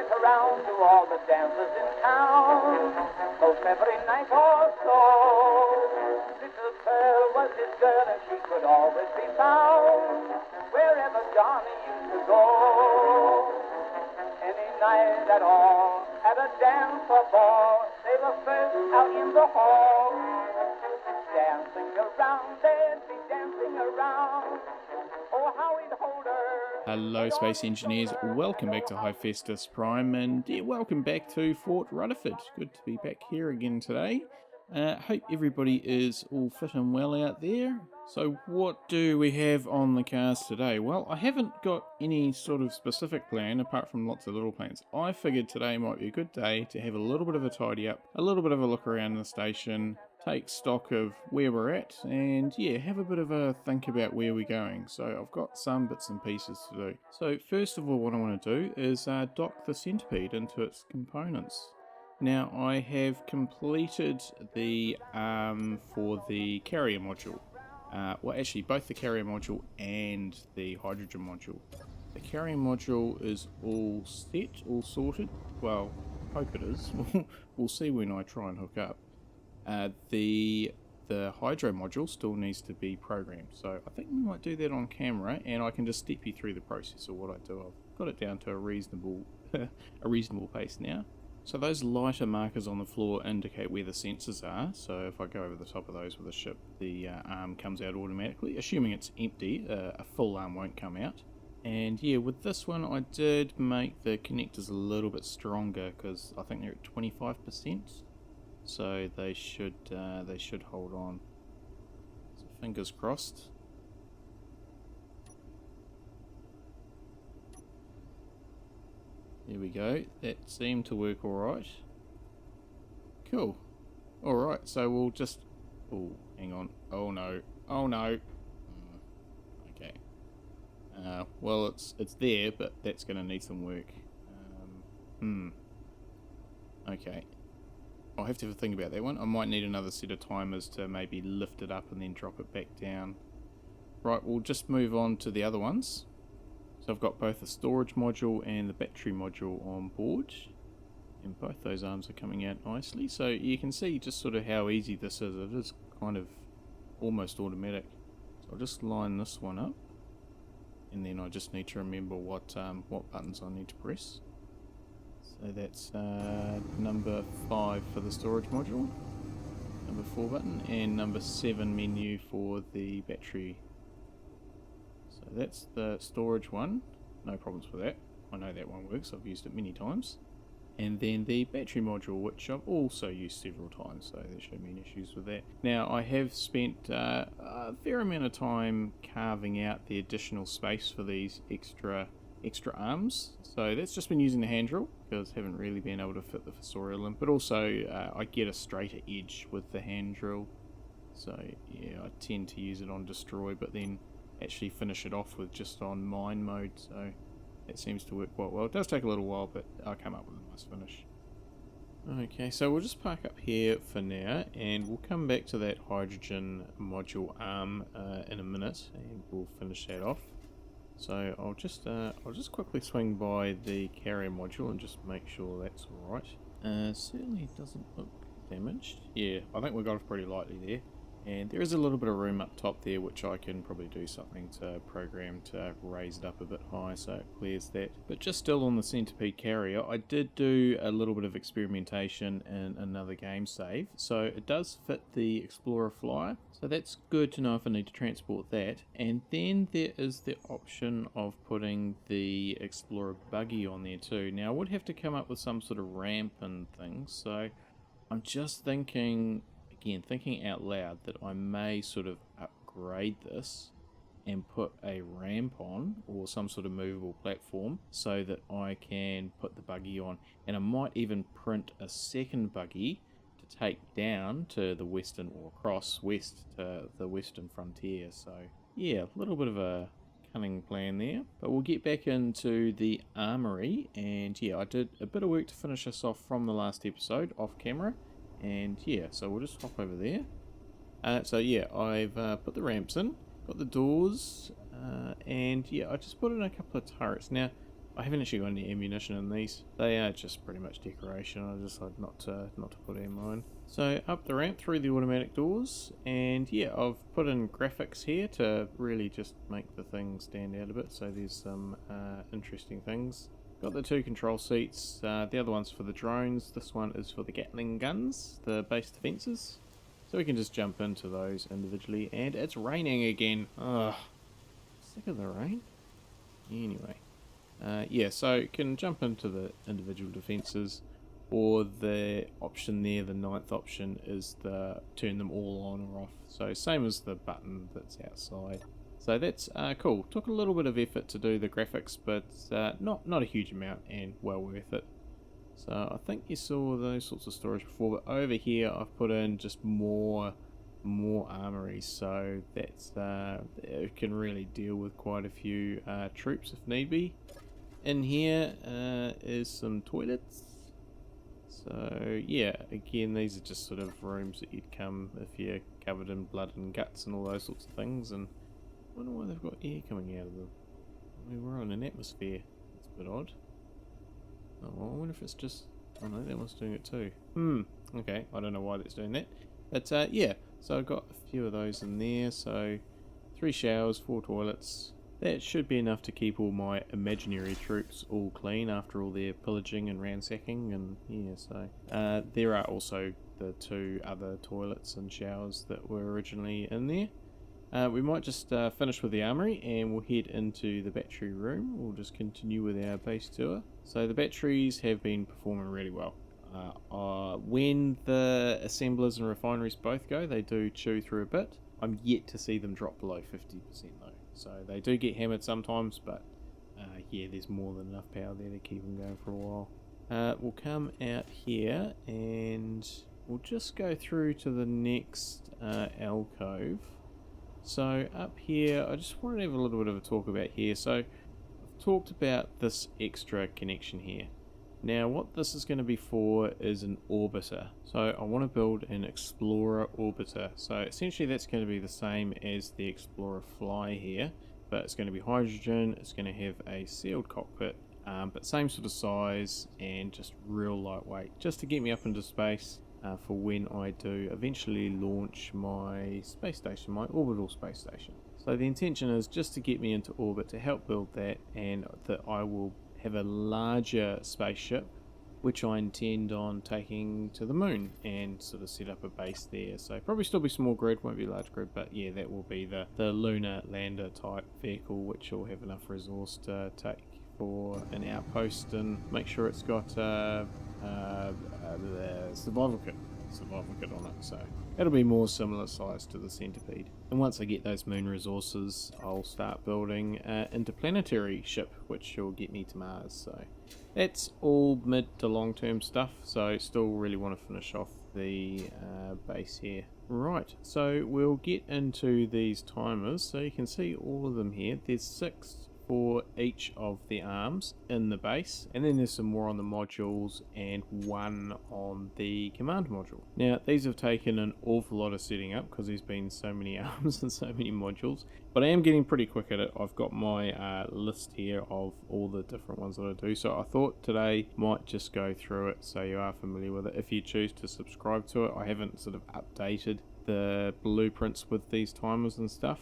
went around to all the dancers in town, most every night or so. Little Pearl was his girl and she could always be found wherever Johnny used to go. Any night at all, at a dance or ball, they were first out in the hall. Dancing around, they'd be dancing around. Oh, how he'd hold her. Hello Space Engineers, welcome back to Hephaestus Prime, and welcome back to Fort Rutherford. Good to be back here again today. Hope everybody is all fit and well out there. So what do we have on the cards today? Well, I haven't got any sort of specific plan apart from lots of little plans. I figured today might be a good day to have a little bit of a tidy up, a little bit of a look around the station, take stock of where we're at, and yeah, have a bit of a think about where we're going. So I've got some bits and pieces to do. So first of all, what I want to do is dock the centipede into its components. Now I have completed the arm for the carrier module. Well, actually both the carrier module and the hydrogen module. The carrier module is all set, all sorted. Well, hope it is. We'll see when I try and hook up. The hydro module still needs to be programmed, so I think we might do that on camera, and I can just step you through the process of what I do. I've got it down to a reasonable pace now. So those lighter markers on the floor indicate where the sensors are, so if I go over the top of those with a ship, the arm comes out automatically, assuming it's empty. A full arm won't come out. And yeah, with this one I did make the connectors a little bit stronger because I think they're at 25%. So they should hold on. So fingers crossed. There we go. That seemed to work alright. Cool. Alright, so we'll just... Oh, hang on. Oh no. Oh no. Okay. Well, it's there, but that's going to need some work. Okay. I'll have to have a think about that one. I might need another set of timers to maybe lift it up and then drop it back down. Right, we'll just move on to the other ones. So I've got both the storage module and the battery module on board. And both those arms are coming out nicely. So you can see just sort of how easy this is. It is kind of almost automatic. So I'll just line this one up. And then I just need to remember what buttons I need to press. So that's number 5 for the storage module, number 4 button, and number 7 menu for the battery. So that's the storage one, no problems with that. I know that one works, I've used it many times. And then the battery module, which I've also used several times, so there shouldn't be any issues with that. Now I have spent a fair amount of time carving out the additional space for these extra arms, so that's just been using the hand drill because I haven't really been able to fit the fossorial in, but also I get a straighter edge with the hand drill, so yeah, I tend to use it on destroy but then actually finish it off with just on mine mode, so that seems to work quite well. It does take a little while, but I'll come up with a nice finish. Okay, so we'll just park up here for now and we'll come back to that hydrogen module arm in a minute and we'll finish that off. So I'll just quickly swing by the carrier module and just make sure that's alright. Certainly doesn't look damaged. Yeah, I think we got off pretty lightly there. And there is a little bit of room up top there which I can probably do something to program to raise it up a bit high so it clears that. But just still on the centipede carrier, I did do a little bit of experimentation in another game save. So it does fit the Explorer Flyer, so that's good to know if I need to transport that. And then there is the option of putting the Explorer buggy on there too. Now I would have to come up with some sort of ramp and things, so I'm just thinking out loud that I may sort of upgrade this and put a ramp on or some sort of movable platform so that I can put the buggy on, and I might even print a second buggy to take down to the western or across west to the western frontier. So yeah, a little bit of a cunning plan there, but we'll get back into the armory. And yeah, I did a bit of work to finish us off from the last episode off camera. And yeah, so we'll just hop over there. So yeah, I've put the ramps in, got the doors, and yeah, I just put in a couple of turrets. Now, I haven't actually got any ammunition in these. They are just pretty much decoration. I decided not to put ammo in. So up the ramp through the automatic doors, and yeah, I've put in graphics here to really just make the thing stand out a bit. So there's some interesting things. Got the 2 control seats. The other one's for the drones. This one is for the Gatling guns, the base defences. So we can just jump into those individually. And it's raining again. Ugh, sick of the rain. Anyway. Yeah, so you can jump into the individual defences, or the option there, the 9th option, is the turn them all on or off. So same as the button that's outside. So that's cool. Took a little bit of effort to do the graphics, but not a huge amount, and well worth it. So I think you saw those sorts of storage before, but over here I've put in just more armories, so that's it can really deal with quite a few troops if need be. In here is some toilets. So yeah, again, these are just sort of rooms that you'd come if you're covered in blood and guts and all those sorts of things. And I wonder why they've got air coming out of them. I mean, we're on an atmosphere. It's a bit odd. Oh, well, I wonder if it's just... Oh no, that one's doing it too. Okay, I don't know why that's doing that. But yeah, so I've got a few of those in there. So 3 showers, 4 toilets. That should be enough to keep all my imaginary troops all clean after all their pillaging and ransacking. And yeah, so there are also the 2 other toilets and showers that were originally in there. We might just finish with the armory and we'll head into the battery room. We'll just continue with our base tour. So the batteries have been performing really well. When the assemblers and refineries both go, they do chew through a bit. I'm yet to see them drop below 50% though. So they do get hammered sometimes, but yeah, there's more than enough power there to keep them going for a while. We'll come out here and we'll just go through to the next alcove. So up here, I just wanted to have a little bit of a talk about here. So I've talked about this extra connection here. Now what this is going to be for is an orbiter. So I want to build an Explorer orbiter. So essentially that's going to be the same as the Explorer Fly here, but it's going to be hydrogen, it's going to have a sealed cockpit, but same sort of size and just real lightweight, just to get me up into space for when I do eventually launch my space station, my orbital space station. So the intention is just to get me into orbit to help build that, and that I will have a larger spaceship which I intend on taking to the moon and sort of set up a base there. So probably still be small grid, won't be large grid, but yeah, that will be the lunar lander type vehicle, which will have enough resource to take for an outpost and make sure it's got the survival kit on it. So it'll be more similar size to the centipede. And once I get those moon resources, I'll start building an interplanetary ship, which will get me to Mars. So that's all mid to long term stuff. So I still really want to finish off the base here. Right, so we'll get into these timers. So you can see all of them here. There's 6 for each of the arms in the base, and then there's some more on the modules and 1 on the command module. Now these have taken an awful lot of setting up because there's been so many arms and so many modules, but I am getting pretty quick at it. I've got my list here of all the different ones that I do, so I thought today might just go through it so you are familiar with it. If you choose to subscribe to it, I haven't sort of updated the blueprints with these timers and stuff,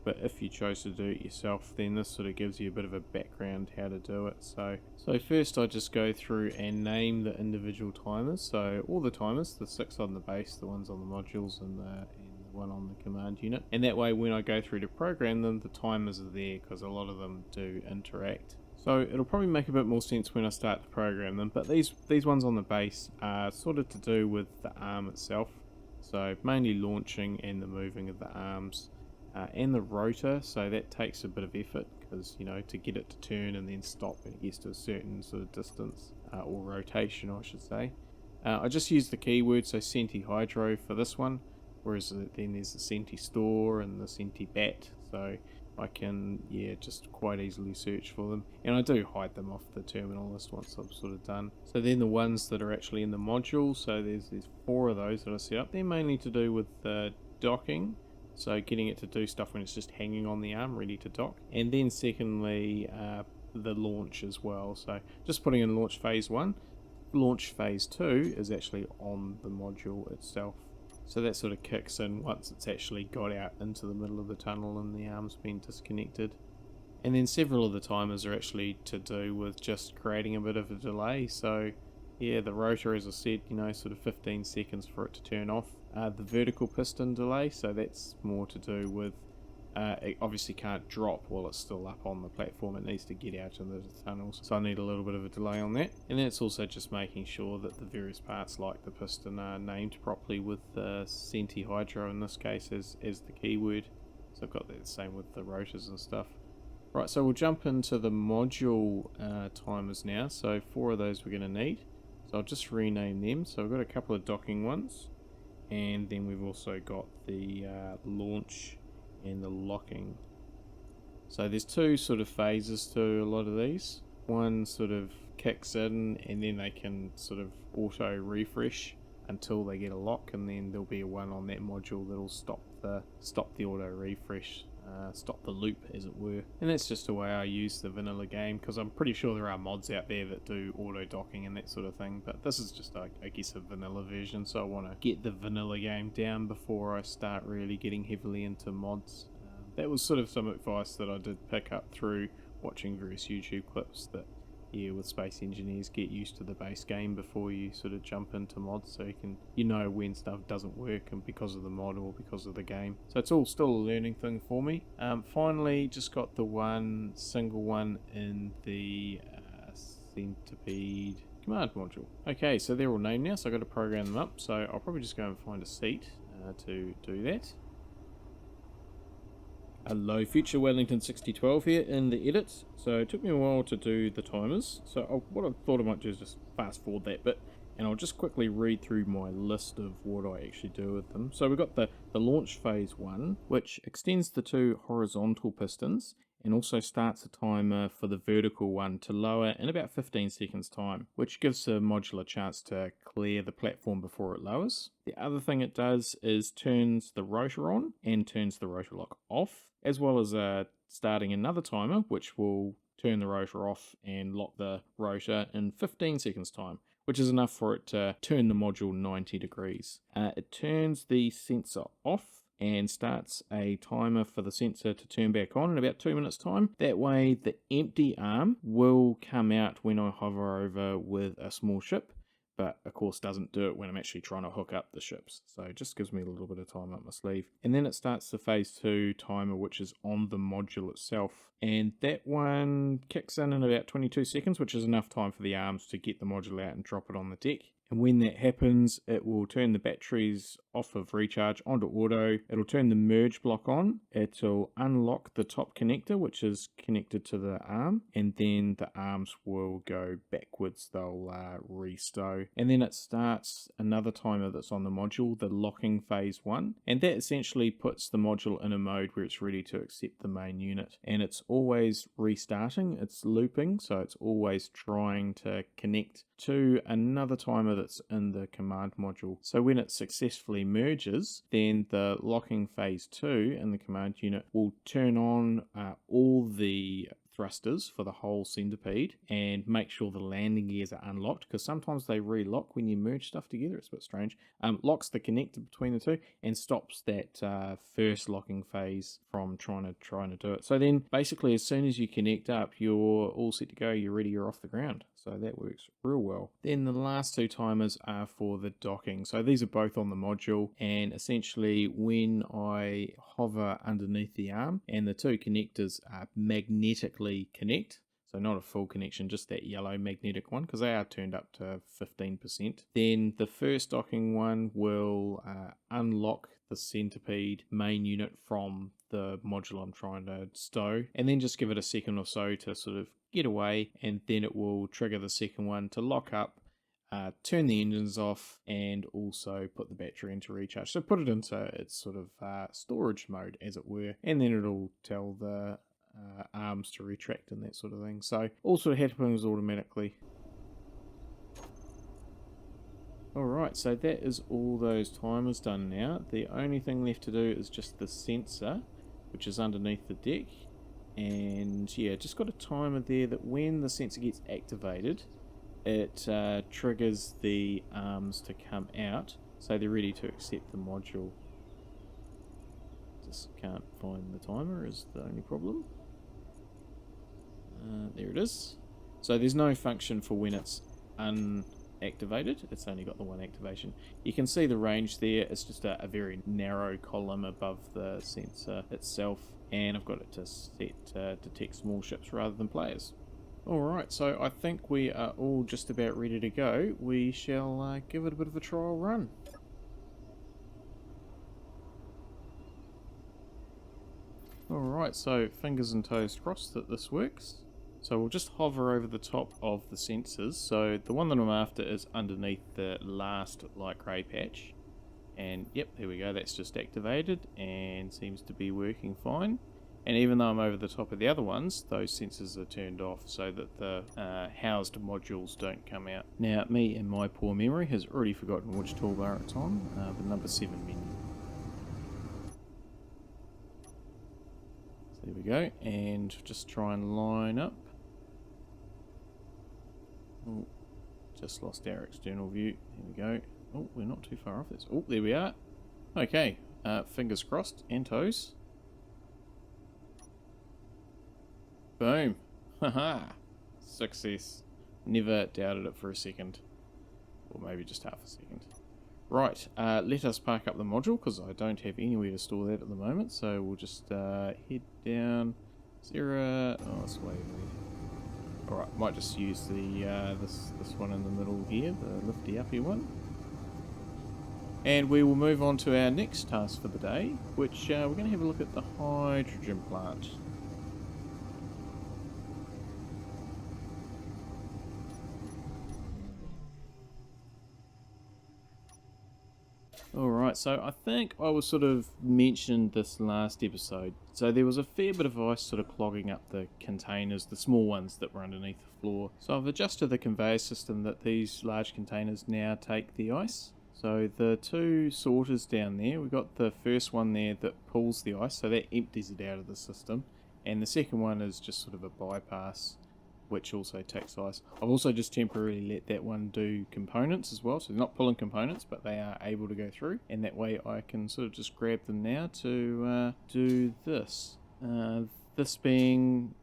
but if you chose to do it yourself, then this sort of gives you a bit of a background how to do it. So first I just go through and name the individual timers. So all the timers, the 6 on the base, the ones on the modules, and the 1 on the command unit. And that way when I go through to program them, the timers are there because a lot of them do interact. So it'll probably make a bit more sense when I start to program them. But these ones on the base are sort of to do with the arm itself. So mainly launching and the moving of the arms. And the rotor, so that takes a bit of effort because, you know, to get it to turn and then stop when it gets to a certain sort of distance, or rotation I should say. I just use the keyword, so centi-hydro for this one, whereas then there's the centi-store and the centi-bat, so I can, yeah, just quite easily search for them. And I do hide them off the terminal list once I'm sort of done. So then the ones that are actually in the module, so there's 4 of those that I set up. They're mainly to do with docking. So getting it to do stuff when it's just hanging on the arm ready to dock. And then secondly, the launch as well. So just putting in launch phase 1. Launch phase 2 is actually on the module itself. So that sort of kicks in once it's actually got out into the middle of the tunnel and the arm's been disconnected. And then several of the timers are actually to do with just creating a bit of a delay. So yeah, the rotor, as I said, sort of 15 seconds for it to turn off. The vertical piston delay, so that's more to do with it obviously can't drop while it's still up on the platform. It needs to get out into the tunnels, so I need a little bit of a delay on that. And then it's also just making sure that the various parts like the piston are named properly with centihydro in this case as the keyword. So I've got that the same with the rotors and stuff. Right, so we'll jump into the module timers now. So 4 of those we're going to need. So I'll just rename them. So we've got a couple of docking ones, and then we've also got the launch and the locking. So there's 2 sort of phases to a lot of these. One sort of kicks in and then they can sort of auto refresh until they get a lock, and then there'll be a one on that module that'll stop the auto refresh, stop the loop as it were. And that's just the way I use the vanilla game, because I'm pretty sure there are mods out there that do auto docking and that sort of thing, but this is just I guess a vanilla version, so I want to get the vanilla game down before I start really getting heavily into mods. That was sort of some advice that I did pick up through watching various YouTube clips, that yeah, with space engineers, get used to the base game before you sort of jump into mods, so you know when stuff doesn't work and because of the mod or because of the game. So it's all still a learning thing for me. Finally, just got the one single one in the centipede command module. Okay, so they're all named now, so I've got to program them up. So I'll probably just go and find a seat to do that. Hello, Future Wellington 6012 here in the edit. So it took me a while to do the timers, so what I thought I might do is just fast forward that bit, and I'll just quickly read through my list of what I actually do with them. So we've got the launch phase 1, which extends the 2 horizontal pistons and also starts a timer for the vertical one to lower in about 15 seconds time, which gives the module a chance to clear the platform before it lowers. The other thing it does is turns the rotor on and turns the rotor lock off, as well as starting another timer which will turn the rotor off and lock the rotor in 15 seconds time, which is enough for it to turn the module 90 degrees. It turns the sensor off and starts a timer for the sensor to turn back on in about 2 minutes time. That way the empty arm will come out when I hover over with a small ship, but of course doesn't do it when I'm actually trying to hook up the ships. So it just gives me a little bit of time up my sleeve. And then it starts the phase 2 timer, which is on the module itself. And that one kicks in about 22 seconds, which is enough time for the arms to get the module out and drop it on the deck. And when that happens, it will turn the batteries off of recharge onto auto. It'll turn the merge block on. It'll unlock the top connector, which is connected to the arm, and then the arms will go backwards. They'll restow. And then it starts another timer that's on the module, the locking phase 1. And that essentially puts the module in a mode where it's ready to accept the main unit. And it's always restarting, it's looping, so it's always trying to connect to another timer that's in the command module. So when it successfully merges, then the locking phase 2 in the command unit will turn on all the thrusters for the whole centipede and make sure the landing gears are unlocked, because sometimes they relock when you merge stuff together. It's a bit strange. Locks the connector between the two and stops that first locking phase from trying to do it. So then basically as soon as you connect up, you're all set to go, you're ready, you're off the ground. So that works real well. Then the last 2 timers are for the docking. So these are both on the module, and essentially when I hover underneath the arm and the 2 connectors magnetically connect, so not a full connection, just that yellow magnetic one, because they are turned up to 15%, then the first docking one will unlock the centipede main unit from the module I'm trying to stow, and then just give it a second or so to sort of get away, and then it will trigger the second one to lock up, turn the engines off, and also put the battery into recharge. So put it into its sort of storage mode, as it were, and then it'll tell the arms to retract and that sort of thing. So all sort of happens automatically. Alright, so that is all those timers done now. The only thing left to do is just the sensor, which is underneath the deck. And yeah, just got a timer there that when the sensor gets activated, it triggers the arms to come out, so they're ready to accept the module. Just can't find the timer is the only problem. There it is. So there's no function for when it's unactivated. It's only got the one activation. You can see the range there. It's just a very narrow column above the sensor itself, and I've got it to set to detect small ships rather than players. Alright, so I think we are all just about ready to go. We shall give it a bit of a trial run. Alright, so fingers and toes crossed that this works. So we'll just hover over the top of the sensors. So the one that I'm after is underneath the last light grey patch. And yep, there we go, that's just activated and seems to be working fine. And even though I'm over the top of the other ones, those sensors are turned off so that the housed modules don't come out. Now, me and my poor memory has already forgotten which toolbar it's on, the number 7 menu. So there we go, and just try and line up. Oh, just lost our external view. There we go. Oh, we're not too far off this. Oh, there we are. Okay, fingers crossed and toes. Boom. Haha. Success. Never doubted it for a second. Or maybe just half a second. Right, let us park up the module because I don't have anywhere to store that at the moment. So we'll just head down. Sarah. Oh, it's way over there. Alright, might just use the this one in the middle here, the lifty uppy one. And we will move on to our next task for the day, which we're going to have a look at the hydrogen plant. Alright, so I think I was sort of mentioned this last episode. So there was a fair bit of ice sort of clogging up the containers, the small ones that were underneath the floor. So I've adjusted the conveyor system that these large containers now take the ice. So the two sorters down there, we've got the first one there that pulls the ice, so that empties it out of the system. And the second one is just sort of a bypass, which also takes ice. I've also just temporarily let that one do components as well, so they're not pulling components, but they are able to go through, and that way I can sort of just grab them now to do this. This being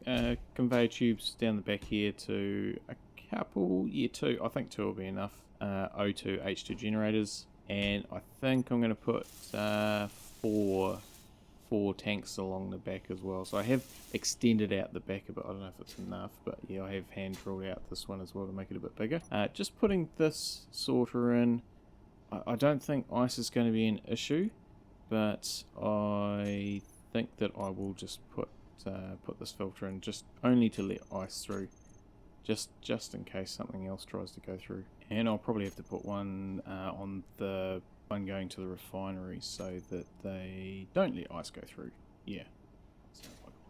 conveyor tubes down the back here to a couple, two, I think two will be enough, O2, H2 generators, and I think I'm going to put four tanks along the back as well. So I have extended out the back a bit. I don't know if it's enough, but yeah, I have hand drilled out this one as well to make it a bit bigger. Just putting this sorter in. I don't think ice is going to be an issue, but I think that I will just put this filter in just only to let ice through, just in case something else tries to go through. And I'll probably have to put one on the one going to the refinery so that they don't let ice go through. Yeah, sounds like a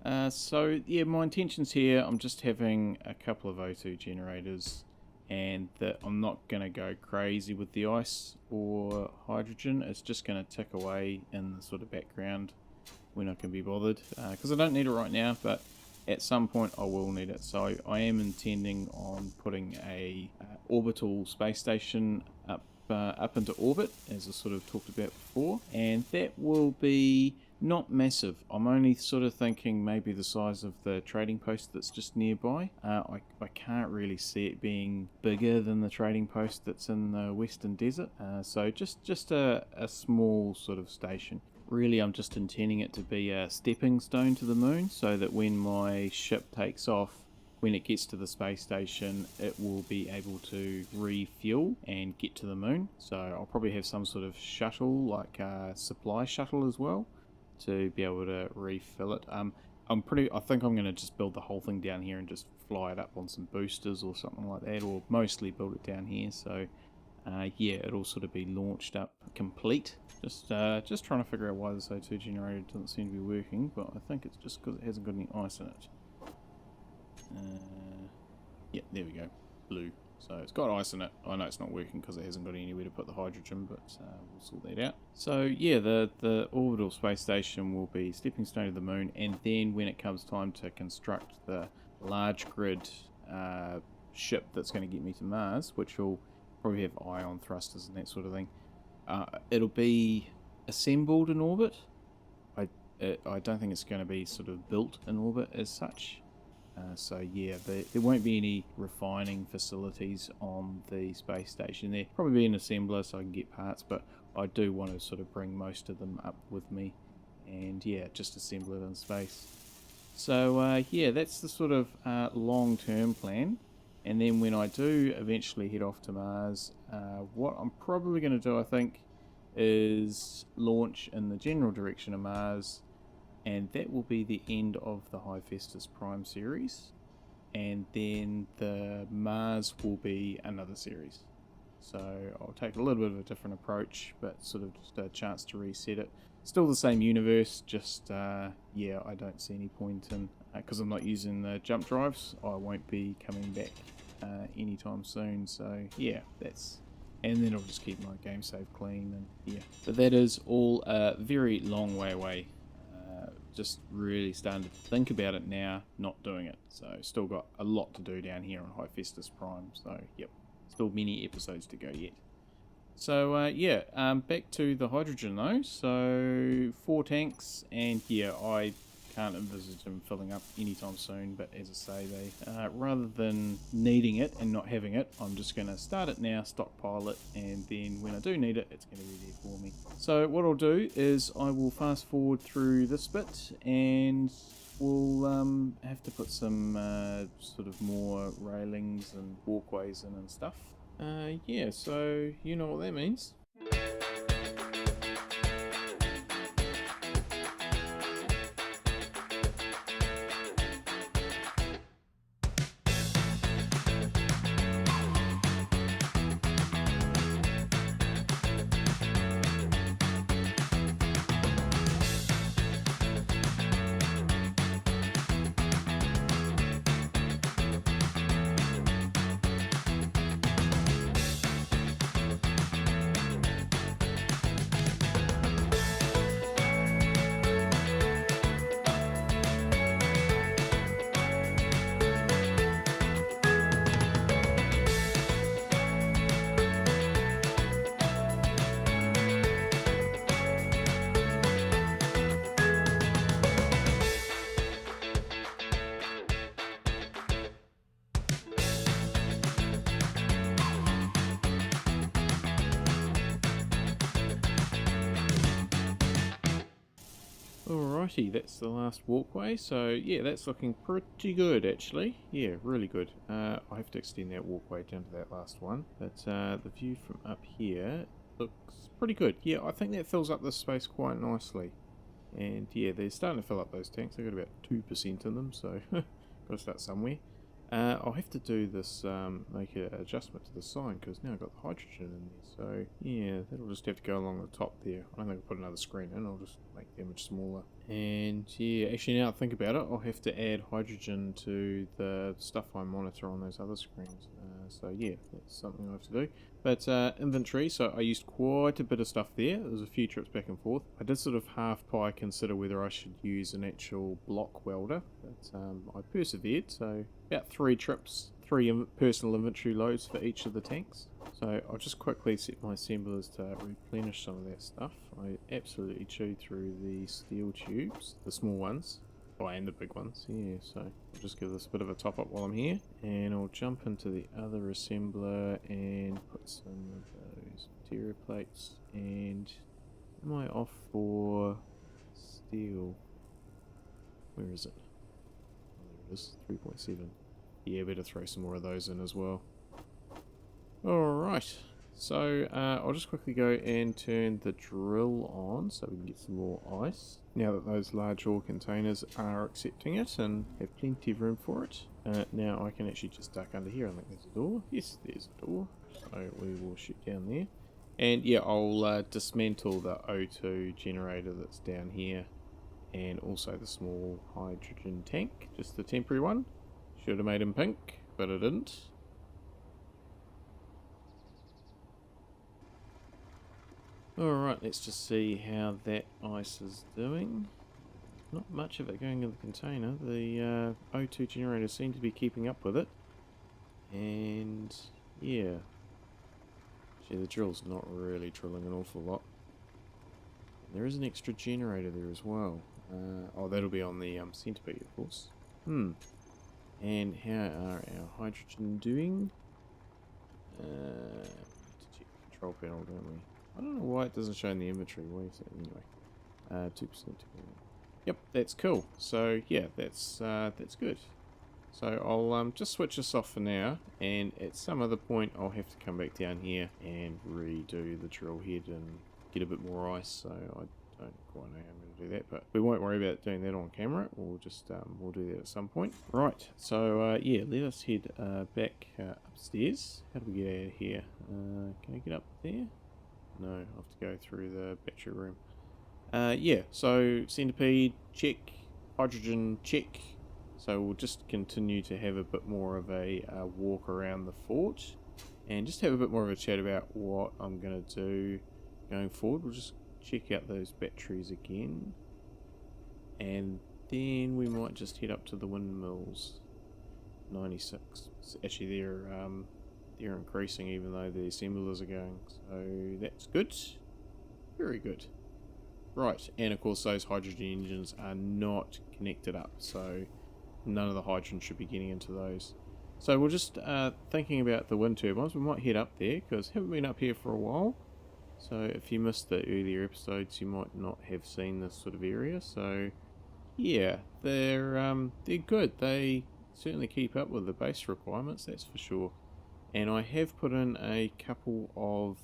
plan. So yeah, my intentions here, I'm just having a couple of O2 generators, and that I'm not going to go crazy with the ice or hydrogen. It's just going to tick away in the sort of background when I can be bothered, because I don't need it right now, but at some point I will need it. So I am intending on putting a orbital space station up into orbit, as I sort of talked about before, and that will be not massive. I'm only sort of thinking maybe the size of the trading post that's just nearby. I can't really see it being bigger than the trading post that's in the Western Desert, so just a small sort of station. Really, I'm just intending it to be a stepping stone to the moon, so that when my ship takes off, when it gets to the space station, it will be able to refuel and get to the moon. So I'll probably have some sort of shuttle, like a supply shuttle as well, to be able to refill it. I think I'm going to just build the whole thing down here and just fly it up on some boosters or something like that, or mostly build it down here. So yeah, it'll sort of be launched up complete. Just trying to figure out why this O2 generator doesn't seem to be working, but I think it's just because it hasn't got any ice in it. Yeah, there we go. Blue. So it's got ice in it. I know it's not working because it hasn't got anywhere to put the hydrogen, but we'll sort that out. So yeah, the orbital space station will be stepping stone to the moon, and then when it comes time to construct the large grid ship that's going to get me to Mars, which will probably have ion thrusters and that sort of thing, it'll be assembled in orbit. I don't think it's going to be sort of built in orbit as such. So yeah, there won't be any refining facilities on the space station. There probably be an assembler so I can get parts, but I do want to sort of bring most of them up with me, and yeah, just assemble it in space. So yeah, that's the sort of long-term plan. And then when I do eventually head off to Mars, what I'm probably going to do, I think, is launch in the general direction of Mars, and that will be the end of the Hephaestus Prime series, and then the Mars will be another series. So I'll take a little bit of a different approach, but sort of just a chance to reset it. Still the same universe, just yeah, I don't see any point in, because I'm not using the jump drives, I won't be coming back anytime soon. So yeah, that's, and then I'll just keep my game save clean, and yeah. But that is all a very long way away. Just really starting to think about it now, not doing it. So still got a lot to do down here on Hephaestus Prime. So yep, still many episodes to go yet. So yeah, back to the hydrogen though. So 4 tanks, and yeah, I can't envisage them filling up anytime soon. But as I say, they rather than needing it and not having it, I'm just going to start it now, stockpile it, and then when I do need it, it's going to be there for me. So what I'll do is I will fast forward through this bit, and we'll have to put some sort of more railings and walkways in and stuff. Yeah, so you know what that means. Alrighty, that's the last walkway, so yeah, that's looking pretty good actually. Yeah, really good. I have to extend that walkway down to that last one, but the view from up here looks pretty good. Yeah, I think that fills up this space quite nicely. And yeah, they're starting to fill up those tanks. They've got about 2% in them, so got to start somewhere. I'll have to do this, make an adjustment to the sign, because now I've got the hydrogen in there. So yeah, that'll just have to go along the top there. I don't think I'll put another screen in, I'll just make the image smaller. And yeah, actually now I think about it, I'll have to add hydrogen to the stuff I monitor on those other screens. So yeah, that's something I have to do. But inventory, so I used quite a bit of stuff there. There was a few trips back and forth. I did sort of half-pie consider whether I should use an actual block welder, but I persevered, so about 3 trips, 3 personal inventory loads for each of the tanks. So I'll just quickly set my assemblers to replenish some of that stuff. I absolutely chewed through the steel tubes, the small ones. Oh, and the big ones, yeah, so I'll just give this a bit of a top up while I'm here, and I'll jump into the other assembler and put some of those material plates. And am I off for steel? Where is it? Oh, there it is, 3.7. Yeah, better throw some more of those in as well. Alright, so I'll just quickly go and turn the drill on so we can get some more ice. Now that those large ore containers are accepting it and have plenty of room for it. Now I can actually just duck under here. I think there's a door. Yes, there's a door. So we will shoot down there. And yeah, I'll dismantle the O2 generator that's down here. And also the small hydrogen tank, just the temporary one. Should have made him pink, but I didn't. Alright, let's just see how that ice is doing. Not much of it going in the container. The O2 generator seem to be keeping up with it. And yeah. Actually, the drill's not really drilling an awful lot. There is an extra generator there as well. Oh, that'll be on the centipede, of course. And how are our hydrogen doing? We need to check the control panel, don't we? I don't know why it doesn't show in the inventory. Where is it anyway? 2%. Yep, that's cool. So yeah, that's good. So I'll just switch this off for now, and at some other point I'll have to come back down here and redo the drill head and get a bit more ice. So I don't quite know how I'm going to do that, but we won't worry about doing that on camera. We'll just we'll do that at some point. Right. So yeah, let us head back upstairs. How do we get out of here? Can I get up there? No, I have to go through the battery room. Yeah, so centipede, check. Hydrogen, check. So we'll just continue to have a bit more of a walk around the fort and just have a bit more of a chat about what I'm going to do going forward. We'll just check out those batteries again, and then we might just head up to the windmills. 96. Actually, they're increasing even though the assemblers are going, so that's good. Very good. Right, and of course those hydrogen engines are not connected up, so none of the hydrogen should be getting into those. So we're just thinking about the wind turbines. We might head up there because haven't been up here for a while. So if you missed the earlier episodes, you might not have seen this sort of area. So yeah, they're good. They certainly keep up with the base requirements, that's for sure. And I have put in a couple of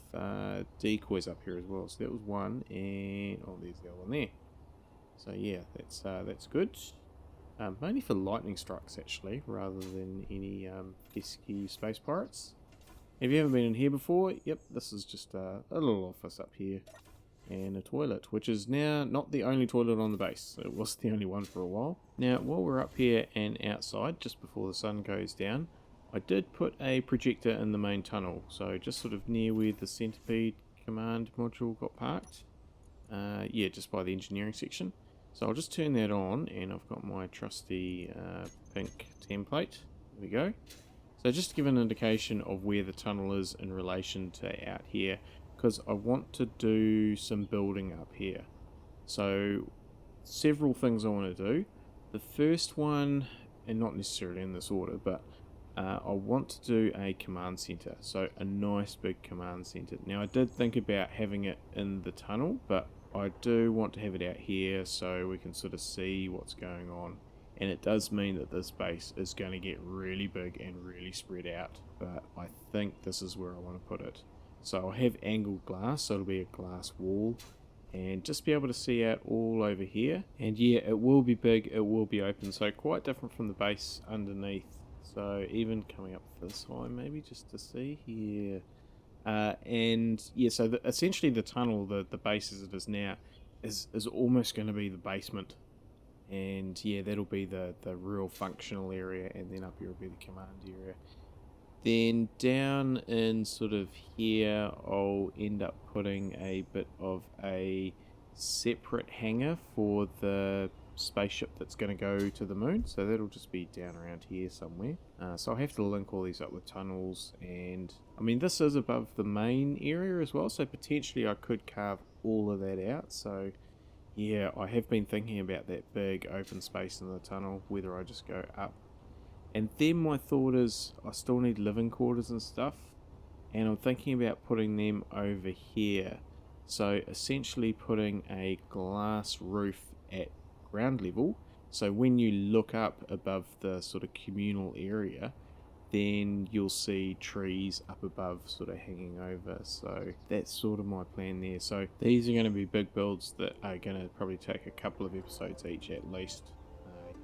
decoys up here as well. So that was one, and oh, there's the other one there. So yeah, that's good. Mainly for lightning strikes actually, rather than any pesky space pirates. If you haven't been in here before, yep, this is just a little office up here. And a toilet, which is now not the only toilet on the base. It was the only one for a while. Now, while we're up here and outside, just before the sun goes down, I did put a projector in the main tunnel. So just sort of near where the centipede command module got parked. Yeah, just by the engineering section. So I'll just turn that on, and I've got my trusty pink template. There we go. So just to give an indication of where the tunnel is in relation to out here, because I want to do some building up here. So several things I want to do. The first one, and not necessarily in this order, but I want to do a command center. So a nice big command center. Now I did think about having it in the tunnel, but I do want to have it out here so we can sort of see what's going on. And it does mean that this base is going to get really big and really spread out, but I think this is where I want to put it. So I'll have angled glass, so it'll be a glass wall, and just be able to see out all over here. And yeah, it will be big, it will be open, so quite different from the base underneath. So even coming up this high, maybe just to see here. And yeah, so essentially the tunnel, the base as it is now, is almost going to be the basement. And yeah, that'll be the real functional area, and then up here will be the command area. Then down in sort of here, I'll end up putting a bit of a separate hangar for the spaceship that's going to go to the moon. So that'll just be down around here somewhere. So I'll have to link all these up with tunnels. And I mean, this is above the main area as well, so potentially I could carve all of that out. So yeah, I have been thinking about that big open space in the tunnel, whether I just go up. And then my thought is I still need living quarters and stuff, and I'm thinking about putting them over here. So essentially putting a glass roof at ground level, so when you look up above the sort of communal area, then you'll see trees up above sort of hanging over. So that's sort of my plan there. So these are going to be big builds that are going to probably take a couple of episodes each at least.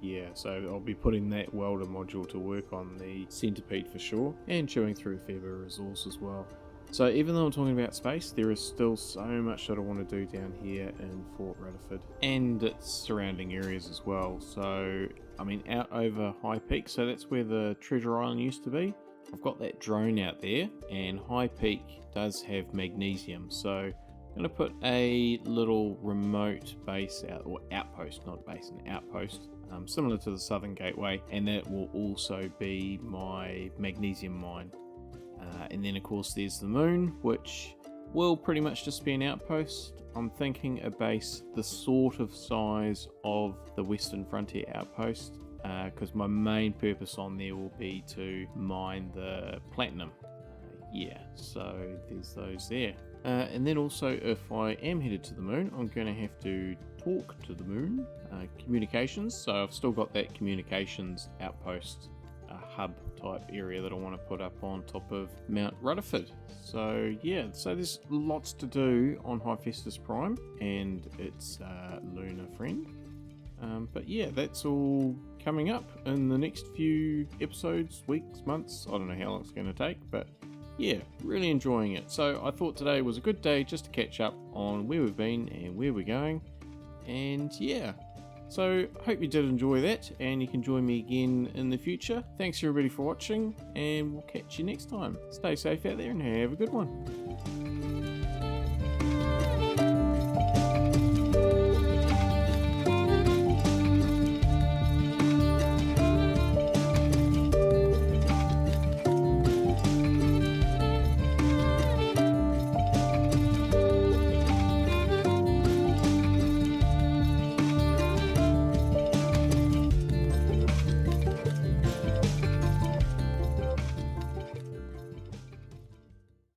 Yeah, so I'll be putting that welder module to work on the centipede for sure, and chewing through a fair bit of resource as well. So even though I'm talking about space, there is still so much that I want to do down here in Fort Rutherford and its surrounding areas as well. So I mean, out over High Peak, so that's where the treasure island used to be. I've got that drone out there, and High Peak does have magnesium, so I'm going to put a little remote base out, or outpost, not base, an outpost, similar to the Southern Gateway, and that will also be my magnesium mine. And then of course there's the moon, which will pretty much just be an outpost. I'm thinking a base the sort of size of the Western Frontier outpost, because my main purpose on there will be to mine the platinum. So there's those there. And then also, if I am headed to the moon, I'm going to have to talk to the moon, communications. So I've still got that communications outpost hub type area that I want to put up on top of Mount Rutherford. So yeah, so there's lots to do on Hephaestus Prime and its lunar friend. But yeah, that's all coming up in the next few episodes, weeks, months. I don't know how long it's going to take, but yeah, really enjoying it. So I thought today was a good day just to catch up on where we've been and where we're going. And yeah, so hope you did enjoy that, and you can join me again in the future. Thanks everybody for watching, and we'll catch you next time. Stay safe out there and have a good one.